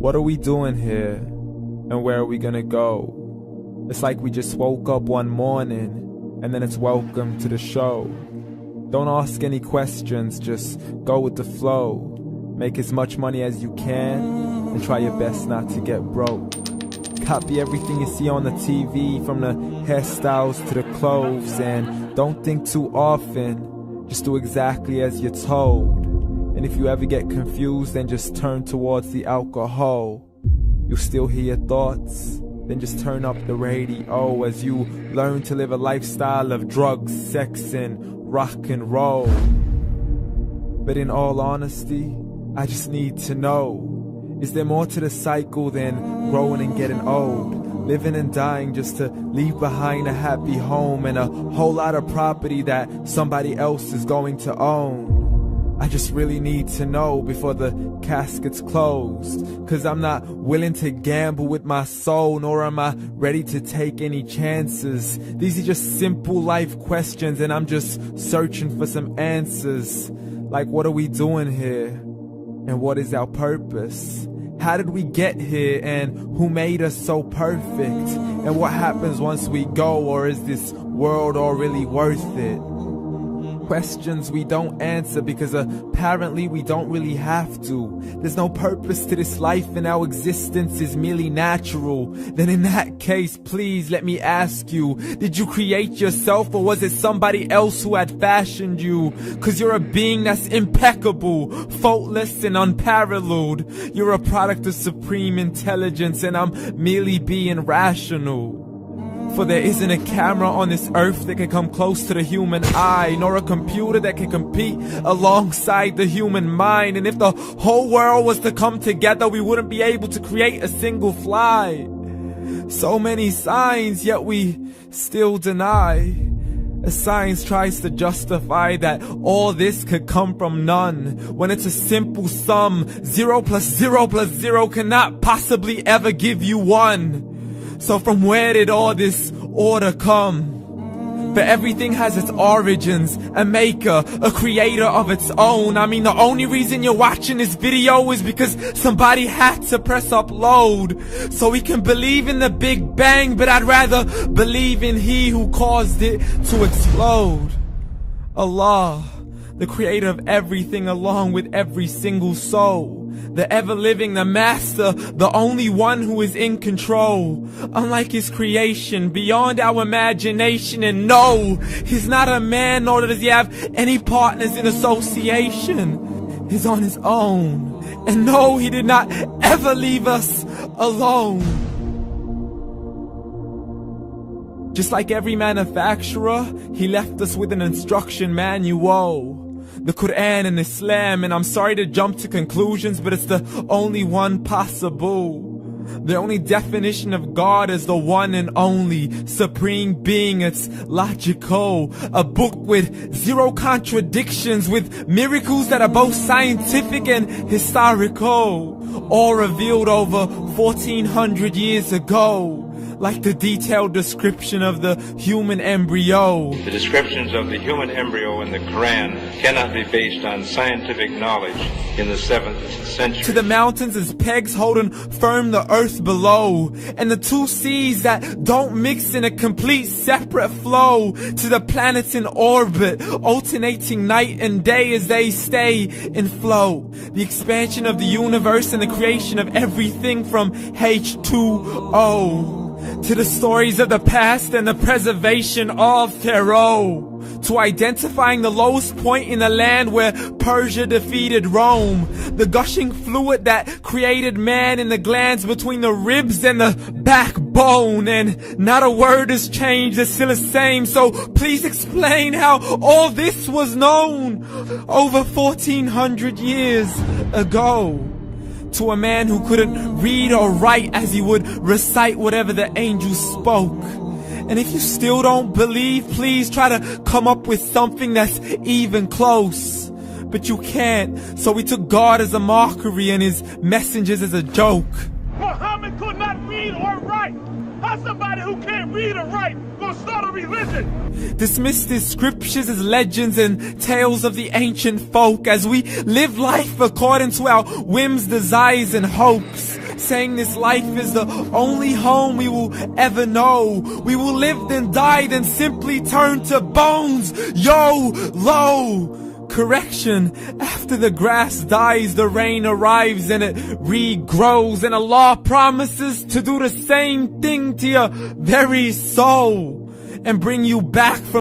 What are we doing here? And where are we gonna go? It's like we just woke up one morning and then it's welcome to the show. Don't ask any questions, just go with the flow. Make as much money as you can and try your best not to get broke. Copy everything you see on the TV, from the hairstyles to the clothes, and don't think too often, just do exactly as you're told. And if you ever get confused, then just turn towards the alcohol. You'll still hear your thoughts, then just turn up the radio as you learn to live a lifestyle of drugs, sex, and rock and roll. But in all honesty, I just need to know, is there more to the cycle than growing and getting old? Living and dying just to leave behind a happy home and a whole lot of property that somebody else is going to own. I just really need to know before the casket's closed, 'cause I'm not willing to gamble with my soul, nor am I ready to take any chances. These are just simple life questions and I'm just searching for some answers. Like, what are we doing here? And what is our purpose? How did we get here, and who made us so perfect? And what happens once we go, or is this world all really worth it? Questions we don't answer because apparently we don't really have to. There's no purpose to this life and our existence is merely natural. Then in that case, please let me ask you, did you create yourself, or was it somebody else who had fashioned you? 'Cause you're a being that's impeccable, faultless and unparalleled. You're a product of supreme intelligence and I'm merely being rational. For there isn't a camera on this earth that can come close to the human eye, nor a computer that can compete alongside the human mind. And if the whole world was to come together, we wouldn't be able to create a single fly. So many signs, yet we still deny. As science tries to justify that all this could come from none, when it's a simple sum. 0 plus 0 plus 0 cannot possibly ever give you 1. So from where did all this order come? For everything has its origins, a maker, a creator of its own. I mean, the only reason you're watching this video is because somebody had to press upload. So we can believe in the Big Bang, but I'd rather believe in He who caused it to explode. Allah, the creator of everything along with every single soul. The ever-living, the master, the only one who is in control. Unlike his creation, beyond our imagination. And no, he's not a man, nor does he have any partners in association. He's on his own. And no, he did not ever leave us alone. Just like every manufacturer, he left us with an instruction manual. The Quran and Islam, and I'm sorry to jump to conclusions, but it's the only one possible. The only definition of God is the one and only supreme being. It's logical. A book with 0 contradictions, with miracles that are both scientific and historical, all revealed over 1400 years ago. Like the detailed description of the human embryo. The descriptions of the human embryo in the Quran cannot be based on scientific knowledge in the 7th century. To the mountains as pegs holding firm the earth below, and the 2 seas that don't mix in a complete separate flow. To the planets in orbit, alternating night and day as they stay in flow. The expansion of the universe and the creation of everything from H2O. To the stories of the past and the preservation of Pharaoh. To identifying the lowest point in the land where Persia defeated Rome. The gushing fluid that created man in the glands between the ribs and the backbone. And not a word has changed, it's still the same. So please explain how all this was known over 1400 years ago. To a man who couldn't read or write, as he would recite whatever the angels spoke. And if you still don't believe, please try to come up with something that's even close. But you can't, so we took God as a mockery and his messengers as a joke. Muhammad could not read or write. How's somebody who can't read or write gonna start a religion? Dismissed his scriptures as legends and tales of the ancient folk, as we live life according to our whims, desires, and hopes. saying this life is the only home we will ever know. We will live then die then simply turn to bones. YOLO! Correction, after the grass dies, the rain arrives and it regrows, and Allah promises to do the same thing to your very soul and bring you back from